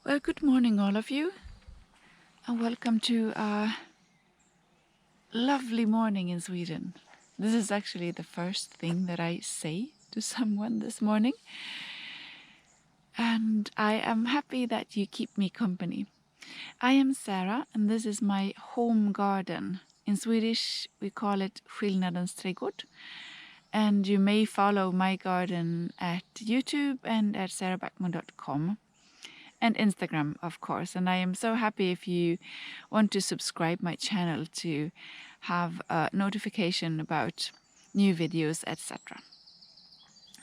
Well, good morning, all of you, and welcome to a lovely morning in Sweden. This is actually the first thing that I say to someone this morning, and I am happy that you keep me company. I am Sara, and this is my home garden. In Swedish, we call it Skillnadens trädgård, and you may follow my garden at YouTube and at sarabackman.com. And Instagram, of course. And I am so happy if you want to subscribe my channel to have a notification about new videos, etc.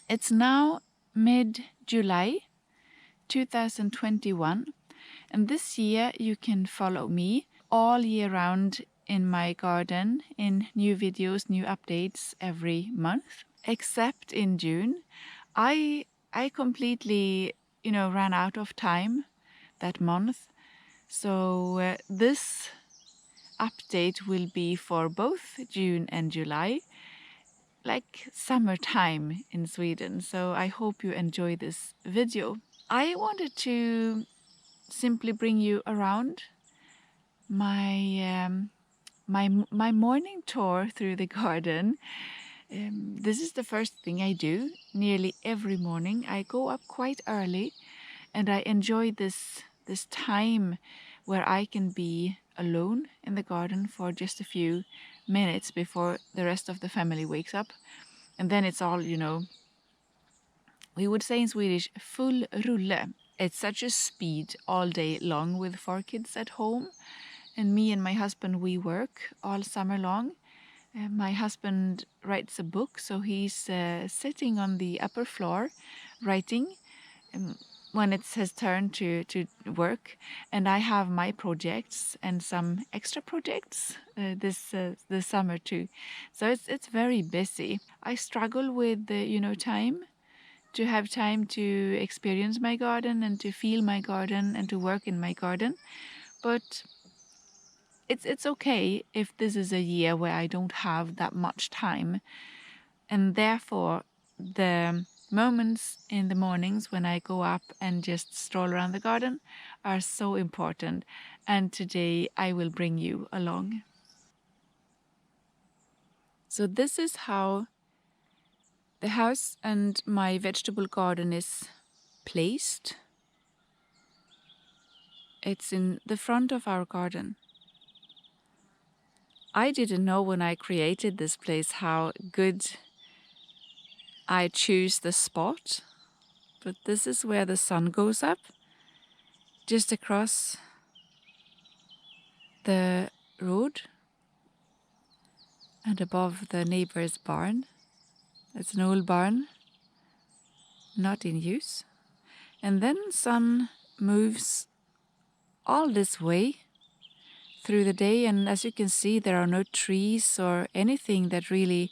It's now mid-July 2021, and this year you can follow me all year round in my garden in new videos, new updates every month, except in June. I completely ran out of time that month. So this update will be for both June and July, like summertime in Sweden. So I hope you enjoy this video. I wanted to simply bring you around my my morning tour through the garden. This is the first thing I do nearly every morning. I go up quite early, and I enjoy this time where I can be alone in the garden for just a few minutes before the rest of the family wakes up. And then it's all, we would say in Swedish, full rulle. It's such a speed all day long with 4 kids at home. And me and my husband, we work all summer long. My husband writes a book, so he's sitting on the upper floor writing when it's his turn to work. And I have my projects and some extra projects this summer too. So it's very busy. I struggle with time to have time to experience my garden and to feel my garden and to work in my garden. But it's okay if this is a year where I don't have that much time. And therefore, the moments in the mornings when I go up and just stroll around the garden are so important. And today I will bring you along. So this is how the house and my vegetable garden is placed. It's in the front of our garden. I didn't know when I created this place how good I choose the spot, but this is where the sun goes up, just across the road and above the neighbor's barn. It's an old barn, not in use. And then sun moves all this way through the day, and as you can see, there are no trees or anything that really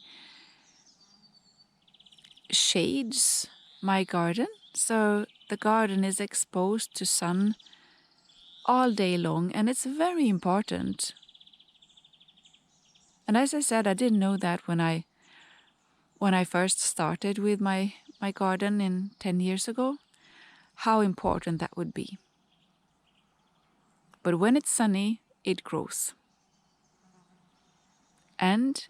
shades my garden. So the garden is exposed to sun all day long, and it's very important. And as I said, I didn't know that when I first started with my garden 10 years ago, how important that would be. But when it's sunny, it grows. And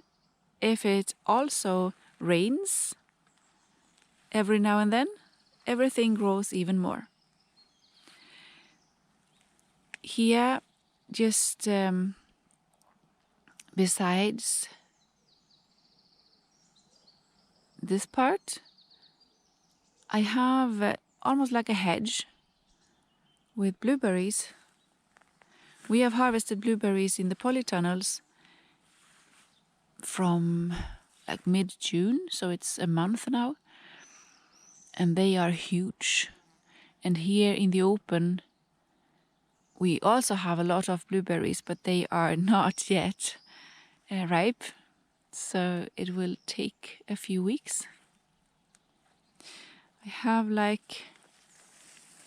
if it also rains every now and then, everything grows even more. Here, just besides this part, I have almost like a hedge with blueberries. We have harvested blueberries in the polytunnels from like mid-June, so it's a month now. And they are huge. And here in the open, we also have a lot of blueberries, but they are not yet ripe. So it will take a few weeks. I have like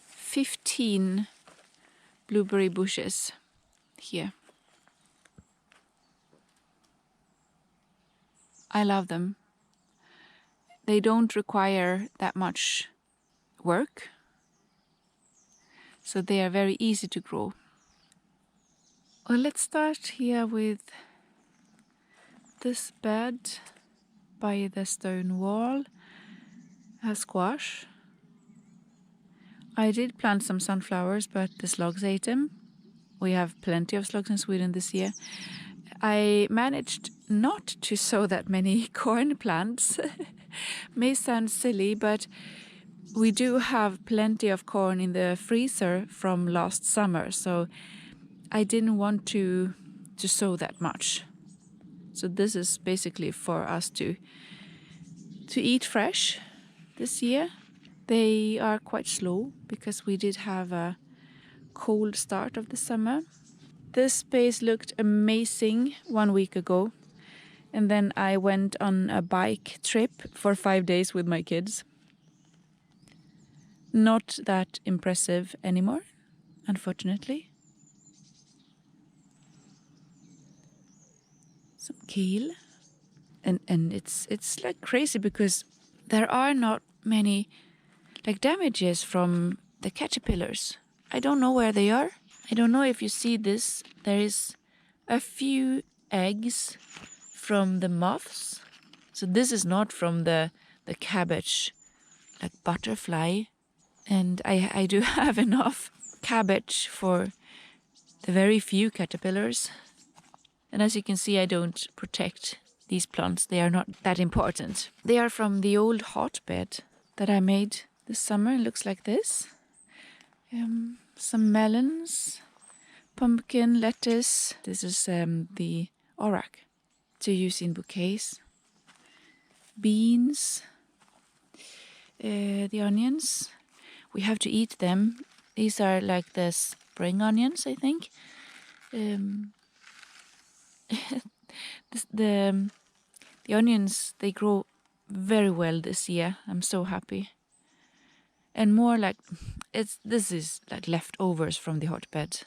15 blueberry bushes here. I love them. They don't require that much work. so they are very easy to grow. Well, let's start here with this bed by the stone wall. Has squash. I did plant some sunflowers, but the slugs ate them. We have plenty of slugs in Sweden this year. I managed not to sow that many corn plants. May sound silly, but we do have plenty of corn in the freezer from last summer, so I didn't want to sow that much. So this is basically for us to eat fresh this year. They are quite slow because we did have a cold start of the summer. This space looked amazing 1 week ago, and then I went on a bike trip for 5 days with my kids. Not that impressive anymore, unfortunately. Some kale. And it's like crazy because there are not many like damages from the caterpillars. I don't know where they are. I don't know if you see this. There is a few eggs from the moths. So this is not from the cabbage, like butterfly. And I do have enough cabbage for the very few caterpillars. And as you can see, I don't protect these plants. They are not that important. They are from the old hotbed that I made this summer. It looks like this. Some melons, pumpkin, lettuce. This is the aurak to use in bouquets. Beans, the onions. We have to eat them. These are like the spring onions, I think. The onions, they grow very well this year. I'm so happy. And more like this is like leftovers from the hotbed,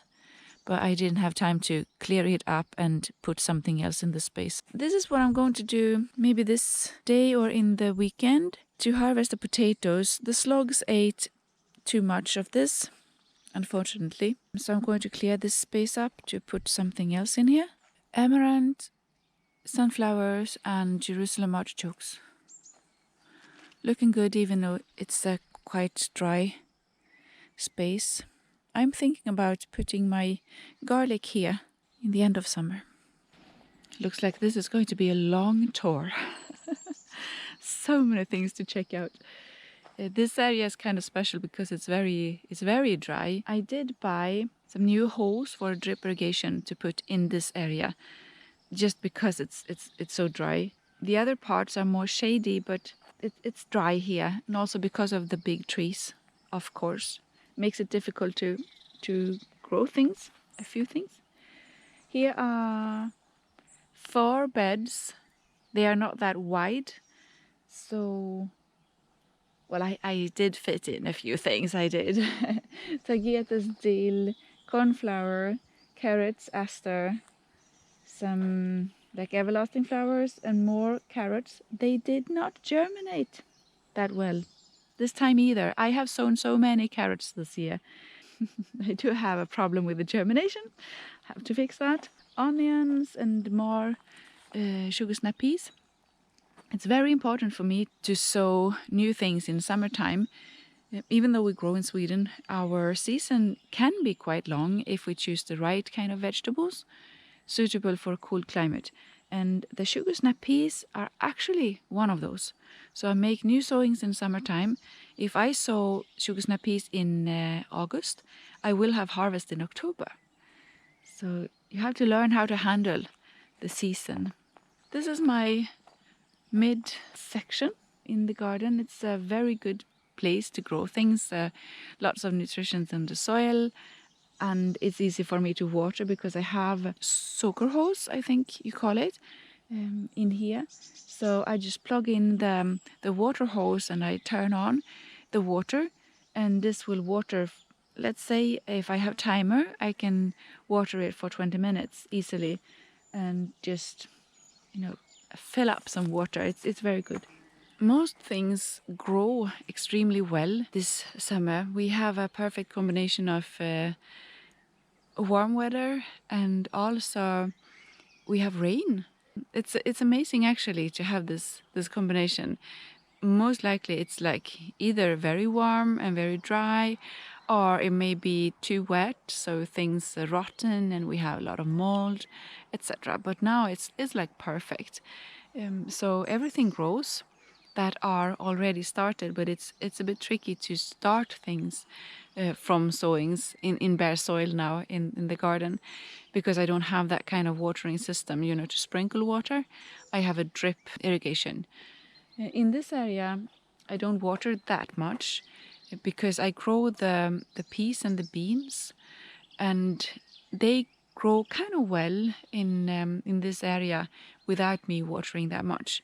but I didn't have time to clear it up and put something else in the space. This is what I'm going to do maybe this day or in the weekend to harvest the potatoes. The slugs ate too much of this, unfortunately. So I'm going to clear this space up to put something else in here. Amaranth, sunflowers and Jerusalem artichokes. Looking good even though it's a quite dry space. I'm thinking about putting my garlic here in the end of summer. Looks like this is going to be a long tour. So many things to check out. This area is kind of special because it's very dry. I did buy some new hose for drip irrigation to put in this area, just because it's so dry. The other parts are more shady, but it's dry here, and also because of the big trees, of course, makes it difficult to grow things, a few things. Here are 4 beds. They are not that wide, so well, I did fit in a few things. I did. Tagetes, dill, cornflower, carrots, aster, some like everlasting flowers and more carrots. They did not germinate that well this time either. I have sown so many carrots this year. I do have a problem with the germination. Have to fix that. Onions and more sugar snap peas. It's very important for me to sow new things in summertime. Even though we grow in Sweden, our season can be quite long if we choose the right kind of vegetables suitable for a cool climate. And the sugar snap peas are actually one of those. So I make new sowings in summertime. If I sow sugar snap peas in August, I will have harvest in October. So you have to learn how to handle the season. This is my mid section in the garden. It's a very good place to grow things. Lots of nutrition in the soil. And it's easy for me to water because I have soaker hose, I think you call it, in here. So I just plug in the water hose and I turn on the water, and this will water. Let's say if I have timer, I can water it for 20 minutes easily, and just fill up some water. It's very good. Most things grow extremely well this summer. We have a perfect combination of warm weather and also we have rain. It's amazing actually to have this combination. Most likely it's like either very warm and very dry, or it may be too wet, so things are rotten and we have a lot of mold, etc. But now it's like perfect. So everything grows that are already started, but it's a bit tricky to start things from sowings in bare soil now in the garden, because I don't have that kind of watering system, to sprinkle water. I have a drip irrigation. In this area, I don't water that much because I grow the peas and the beans, and they grow kind of well in this area without me watering that much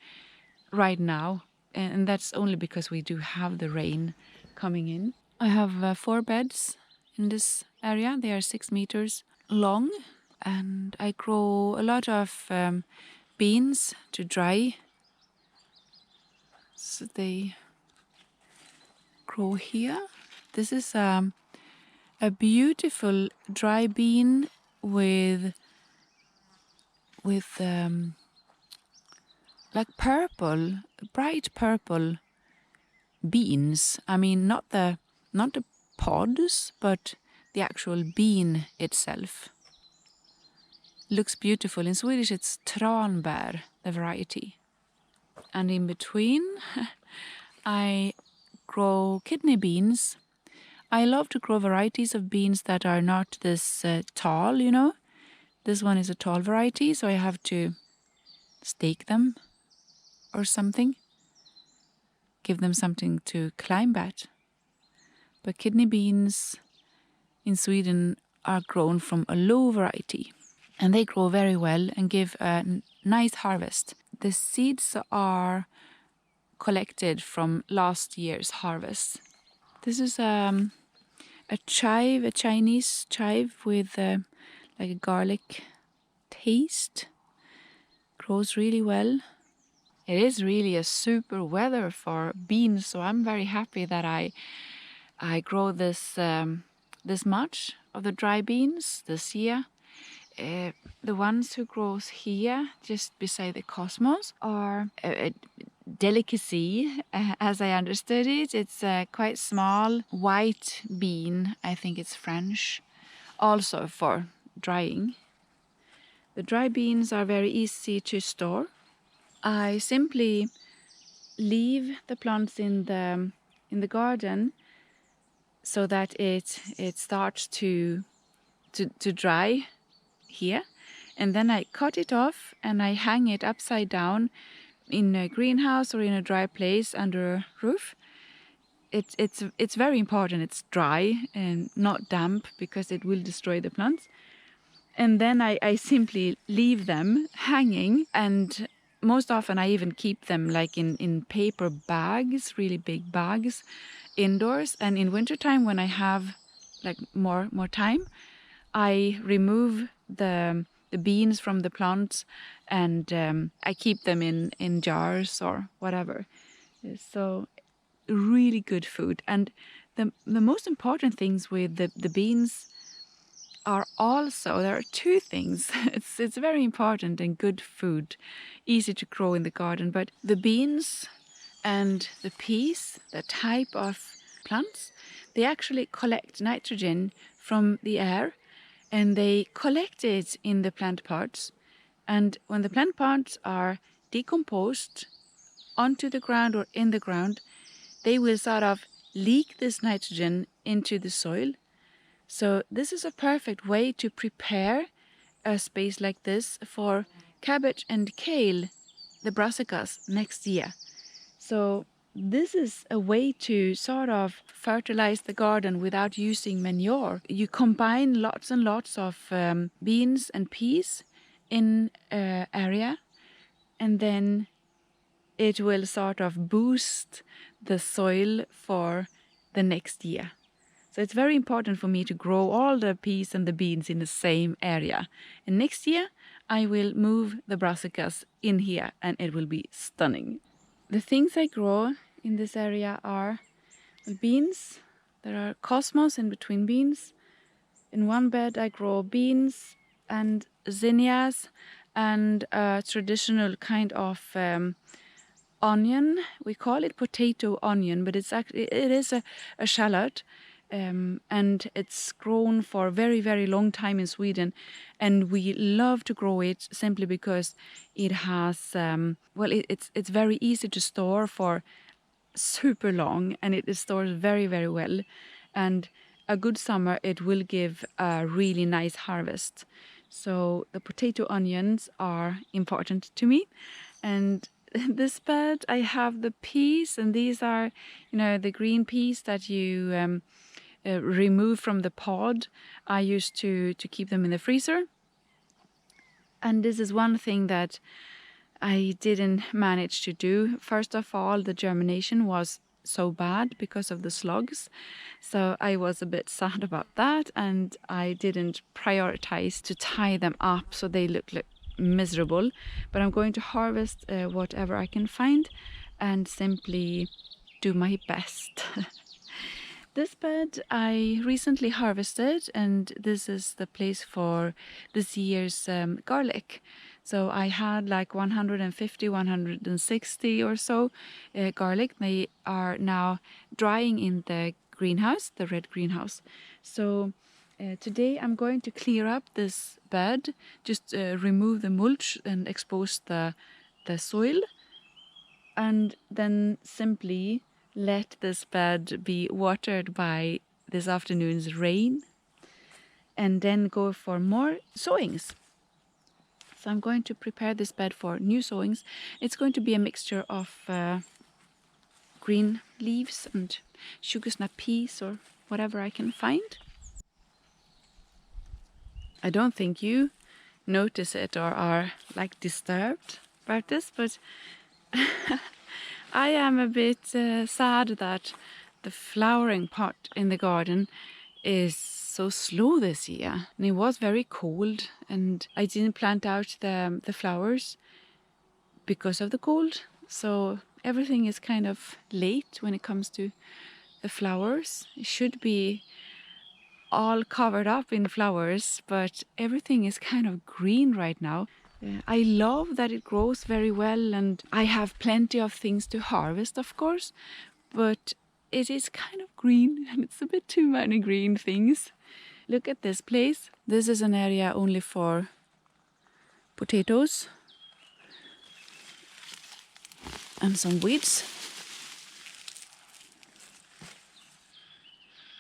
right now, and that's only because we do have the rain coming in. I have 4 beds in this area. They are 6 meters long, and I grow a lot of beans to dry. So they grow here. This is a beautiful dry bean with like purple, bright purple beans. I mean, not the pods, but the actual bean itself. Looks beautiful. In Swedish, it's tranbär, the variety. And in between, I grow kidney beans. I love to grow varieties of beans that are not this tall, This one is a tall variety, so I have to stake them or something. Give them something to climb at. But kidney beans in Sweden are grown from a low variety, and they grow very well and give a nice harvest. The seeds are collected from last year's harvest. This is a chive, a Chinese chive with like a garlic taste. Grows really well. It is really a super weather for beans, so I'm very happy that I grow this this much of the dry beans this year. The ones who grows here, just beside the cosmos, are a delicacy, as I understood it. It's a quite small white bean. I think it's French, also for drying. The dry beans are very easy to store. I simply leave the plants in the garden so that it starts to dry here, and then I cut it off and I hang it upside down in a greenhouse or in a dry place under a roof. It's very important it's dry and not damp, because it will destroy the plants. And then I simply leave them hanging, and most often I even keep them like in paper bags, really big bags, indoors. And in wintertime, when I have like more time, I remove the beans from the plants, and I keep them in jars or whatever. So really good food. And the most important things with the beans are also, there are 2 things. It's very important and good food, easy to grow in the garden. But the beans and the peas, the type of plants, they actually collect nitrogen from the air, and they collect it in the plant pods. And when the plant pods are decomposed onto the ground or in the ground, they will sort of leak this nitrogen into the soil. So this is a perfect way to prepare a space like this for cabbage and kale, the brassicas, next year. So this is a way to sort of fertilize the garden without using manure. You combine lots and lots of beans and peas in an area, and then it will sort of boost the soil for the next year. So it's very important for me to grow all the peas and the beans in the same area. And next year, I will move the brassicas in here, and it will be stunning. The things I grow in this area are beans. There are cosmos in between beans. In one bed I grow beans and zinnias and a traditional kind of onion. We call it potato onion, but it is a shallot, and it's grown for a very, very long time in Sweden, and we love to grow it simply because it has it's very easy to store for super long, and it is stored very, very well, and a good summer it will give a really nice harvest. So the potato onions are important to me. And this bed I have the peas, and these are, the green peas that you remove from the pod. I used to keep them in the freezer. And this is one thing that I didn't manage to do. First of all, the germination was so bad because of the slugs. So I was a bit sad about that, and I didn't prioritize to tie them up so they look like miserable. But I'm going to harvest whatever I can find and simply do my best. This bed I recently harvested, and this is the place for this year's garlic. So I had like 150, 160 or so garlic. They are now drying in the greenhouse, the red greenhouse. So today I'm going to clear up this bed, just remove the mulch and expose the soil, and then simply let this bed be watered by this afternoon's rain, and then go for more sowings. So I'm going to prepare this bed for new sowings. It's going to be a mixture of green leaves and sugar snap peas or whatever I can find. I don't think you notice it or are like disturbed about this, but I am a bit sad that the flowering part in the garden is so slow this year. And it was very cold, and I didn't plant out the flowers because of the cold. So everything is kind of late when it comes to the flowers. It should be all covered up in flowers, but everything is kind of green right now. I love that it grows very well, and I have plenty of things to harvest, of course, but it is kind of green, and it's a bit too many green things. Look at this place. This is an area only for potatoes and some weeds.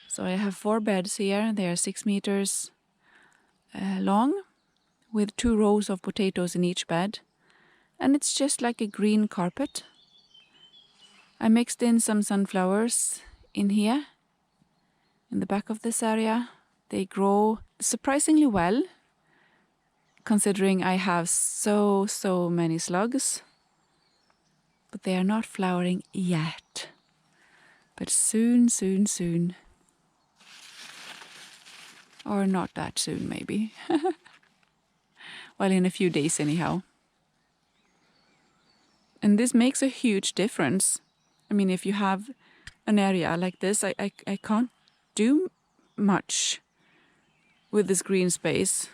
So I have 4 beds here. They are 6 meters long, with 2 rows of potatoes in each bed. And it's just like a green carpet. I mixed in some sunflowers in here, in the back of this area. They grow surprisingly well, considering I have so many slugs. But they are not flowering yet. But soon. Or not that soon, maybe. Well, in a few days anyhow. And this makes a huge difference. I mean, if you have an area like this, I can't do much with this green space.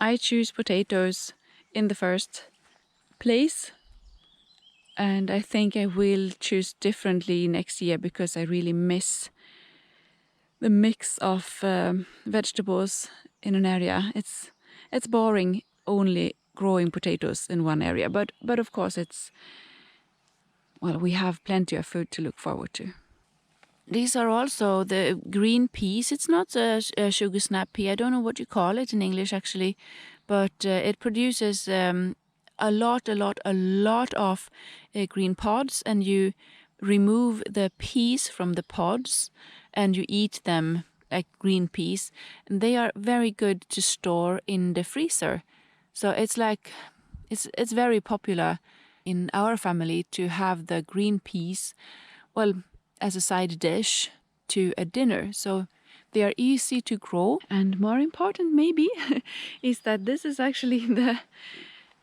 I choose potatoes in the first place, and I think I will choose differently next year because I really miss the mix of vegetables in an area. It's boring only growing potatoes in one area, but of course we have plenty of food to look forward to. These are also the green peas. It's not a sugar snap pea. I don't know what you call it in English actually, but it produces a lot of green pods, and you remove the peas from the pods and you eat them like green peas, and they are very good to store in the freezer. So it's very popular in our family to have the green peas, as a side dish to a dinner. So they are easy to grow, and more important maybe is that this is actually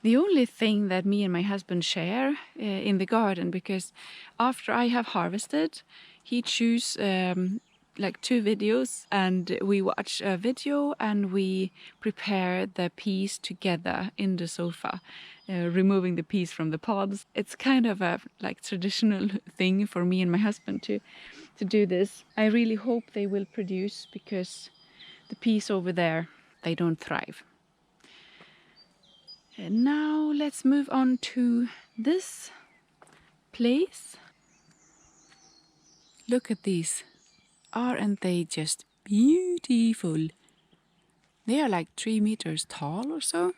the only thing that me and my husband share in the garden, because after I have harvested, he chooses like 2 videos, and we watch a video and we prepare the peas together in the sofa, removing the peas from the pods. It's kind of a like traditional thing for me and my husband to do this. I really hope they will produce, because the peas over there, they don't thrive. And now let's move on to this place. Look at these. Aren't they just beautiful? They are like 3 meters tall or so.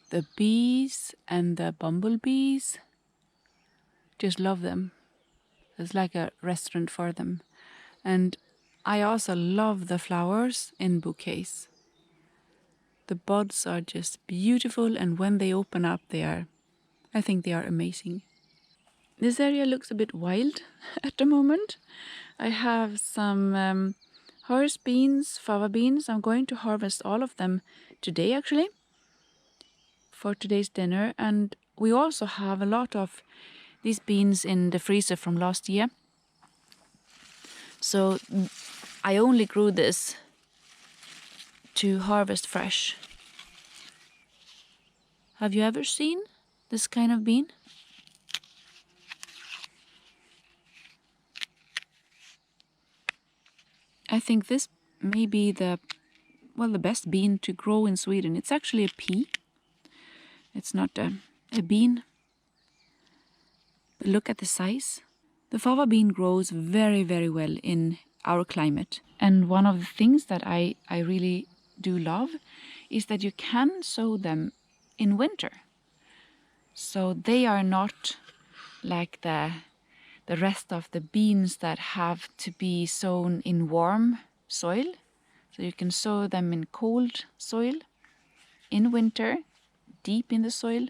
The bees and the bumblebees, just love them. It's like a restaurant for them. And I also love the flowers in bouquets. The buds are just beautiful, and when they open up, I think they are amazing. This area looks a bit wild at the moment. I have some horse beans, fava beans. I'm going to harvest all of them today, actually, for today's dinner. And we also have a lot of these beans in the freezer from last year. So I only grew this to harvest fresh. Have you ever seen this kind of bean? I think this may be the best bean to grow in Sweden. It's actually a pea. It's not a bean. But look at the size. The fava bean grows very, very well in our climate. And one of the things that I really do love is that you can sow them in winter. So they are not like the rest of the beans that have to be sown in warm soil. So you can sow them in cold soil in winter, deep in the soil,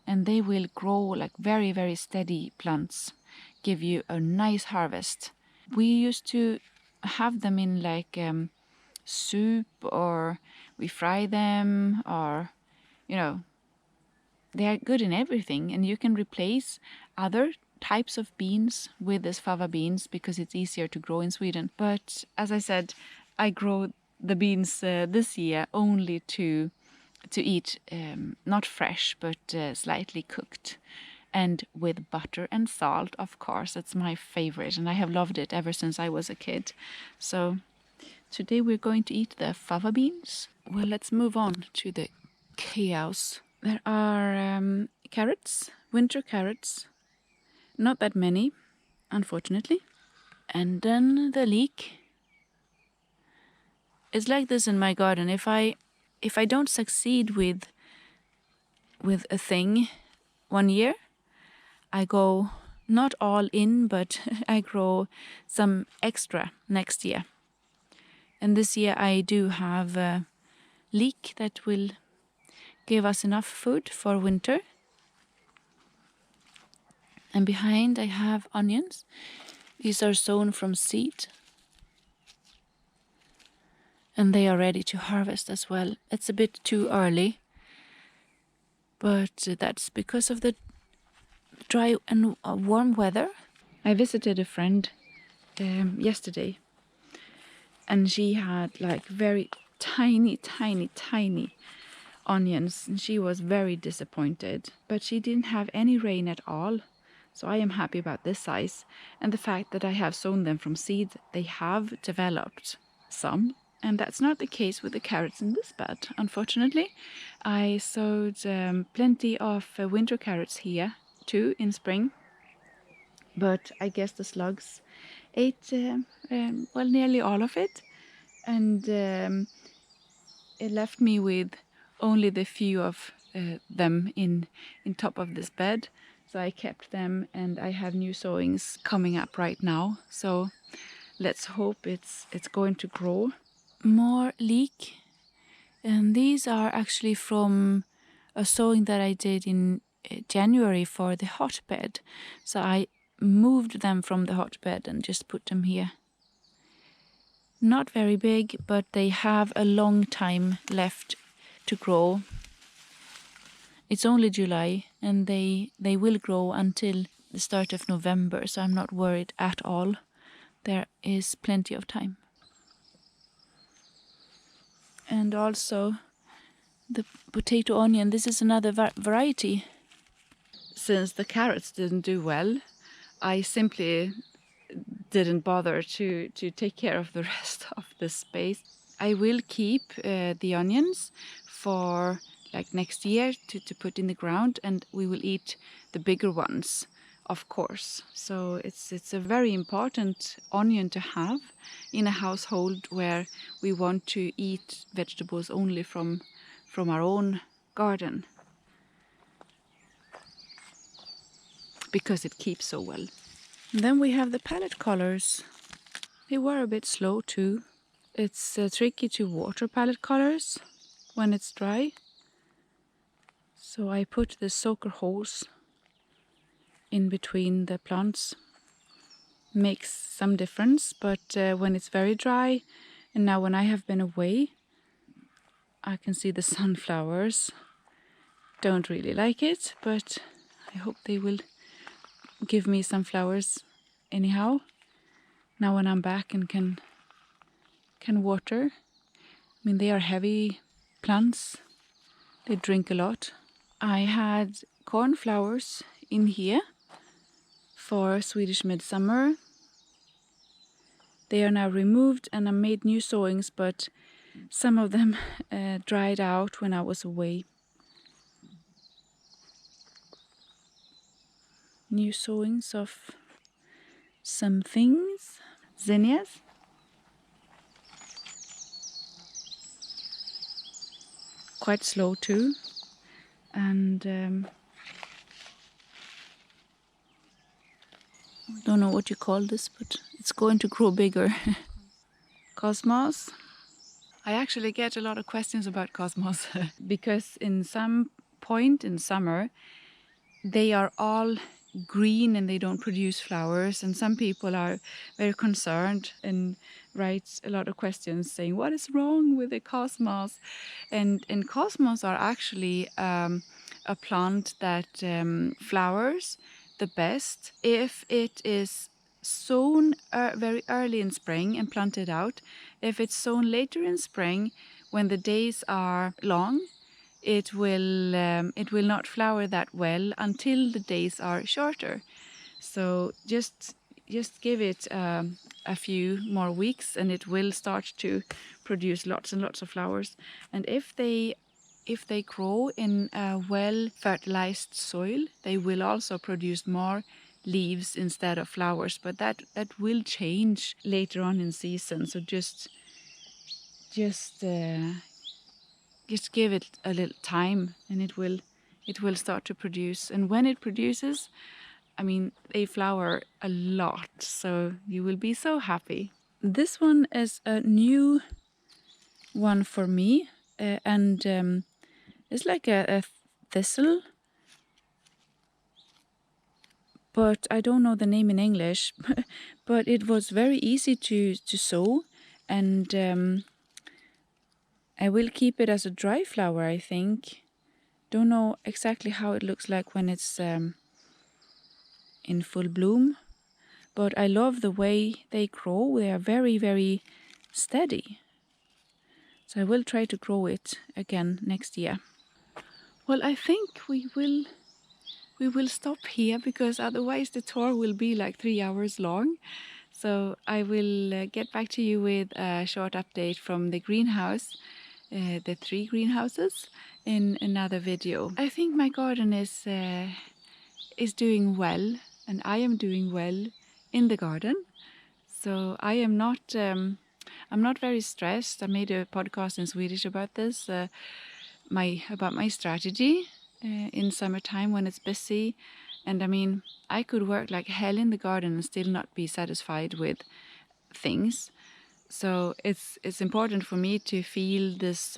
and they will grow like very, very steady plants, give you a nice harvest. We used to have them in like soup, or we fry them, or, they are good in everything, and you can replace other types of beans with this fava beans because it's easier to grow in Sweden. But as I said, I grow the beans this year only to eat, not fresh, but slightly cooked, and with butter and salt, of course. It's my favorite, and I have loved it ever since I was a kid. So today we're going to eat the fava beans. Well, let's move on to the chaos. There are carrots, winter carrots. Not that many, unfortunately. And then the leek. It's like this in my garden. If I don't succeed with a thing one year, I go not all in, but I grow some extra next year. And this year I do have a leek that will give us enough food for winter. And behind I have onions. These are sown from seed. And they are ready to harvest as well. It's a bit too early, but that's because of the dry and warm weather. I visited a friend yesterday, and she had like very tiny, tiny, tiny onions, and she was very disappointed. But she didn't have any rain at all, so I am happy about this size. And the fact that I have sown them from seed, they have developed some. And that's not the case with the carrots in this bed, unfortunately. I sowed plenty of winter carrots here too in spring, but I guess the slugs ate nearly all of it, and it left me with only the few of them in top of this bed. So I kept them, and I have new sowings coming up right now. So let's hope it's going to grow. More leek, and these are actually from a sowing that I did in January for the hotbed. So I moved them from the hotbed and just put them here. Not very big, but they have a long time left to grow. It's only July, and they will grow until the start of November, so I'm not worried at all. There is plenty of time. And also the potato onion, this is another variety. Since the carrots didn't do well, I simply didn't bother to take care of the rest of the space. I will keep the onions for like next year to put in the ground, and we will eat the bigger ones, of course. So it's a very important onion to have in a household where we want to eat vegetables only from our own garden, because it keeps so well. And then we have the palette colors. They were a bit slow too. It's tricky to water palette colors when it's dry. So I put the soaker hose in between the plants. Makes some difference, but when it's very dry, and now when I have been away, I can see the sunflowers. Don't really like it, but I hope they will give me some flowers anyhow. Now when I'm back and can water. I mean, they are heavy plants. They drink a lot. I had cornflowers in here for Swedish midsummer. They are now removed, and I made new sowings, but some of them dried out when I was away. New sowings of some things. Zinnias. Quite slow too. And don't know what you call this, but it's going to grow bigger. Cosmos. I actually get a lot of questions about cosmos because in some point in summer they are all green and they don't produce flowers, and some people are very concerned and write a lot of questions saying what is wrong with the cosmos. And cosmos are actually a plant that flowers the best if it is sown very early in spring and planted out. If it's sown later in spring, when the days are long, it will not flower that well until the days are shorter. So just give it a few more weeks, and it will start to produce lots and lots of flowers. And if they grow in a well fertilized soil, they will also produce more leaves instead of flowers. But that will change later on in season. So just give it a little time, and it will start to produce. And when it produces, I mean, they flower a lot, so you will be so happy. This one is a new one for me, and it's like a thistle, but I don't know the name in English. But it was very easy to sow, and I will keep it as a dry flower, I think. Don't know exactly how it looks like when it's in full bloom, but I love the way they grow. They are very, very steady. So I will try to grow it again next year. Well, I think we will stop here, because otherwise the tour will be like 3 hours long. So I will get back to you with a short update from the greenhouse, the 3 greenhouses, in another video. I think my garden is doing well, and I am doing well in the garden. So I am not I'm not very stressed. I made a podcast in Swedish about this, about my strategy in summertime when it's busy. And I mean, I could work like hell in the garden and still not be satisfied with things. So it's important for me to feel this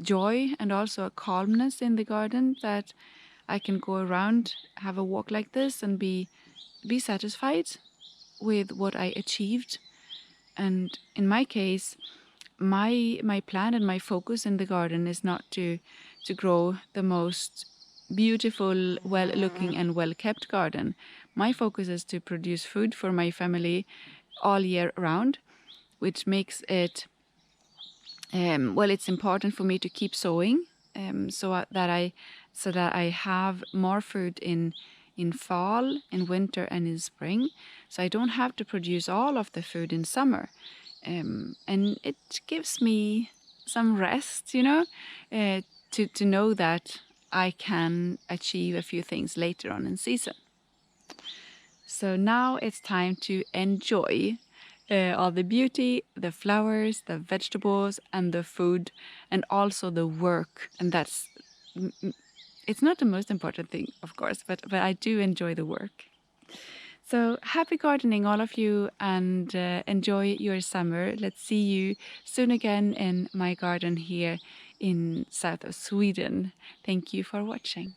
joy and also a calmness in the garden, that I can go around, have a walk like this, and be satisfied with what I achieved. And in my case, my plan and my focus in the garden is not to to grow the most beautiful, well-looking and well-kept garden. My focus is to produce food for my family all year round, which makes it it's important for me to keep sowing, so that I have more food in fall, in winter, and in spring. So I don't have to produce all of the food in summer, and it gives me some rest, to know that I can achieve a few things later on in season. So now it's time to enjoy all the beauty, the flowers, the vegetables, and the food, and also the work. And it's not the most important thing, of course, but I do enjoy the work. So happy gardening, all of you, and enjoy your summer. Let's see you soon again in my garden here in south of Sweden. Thank you for watching.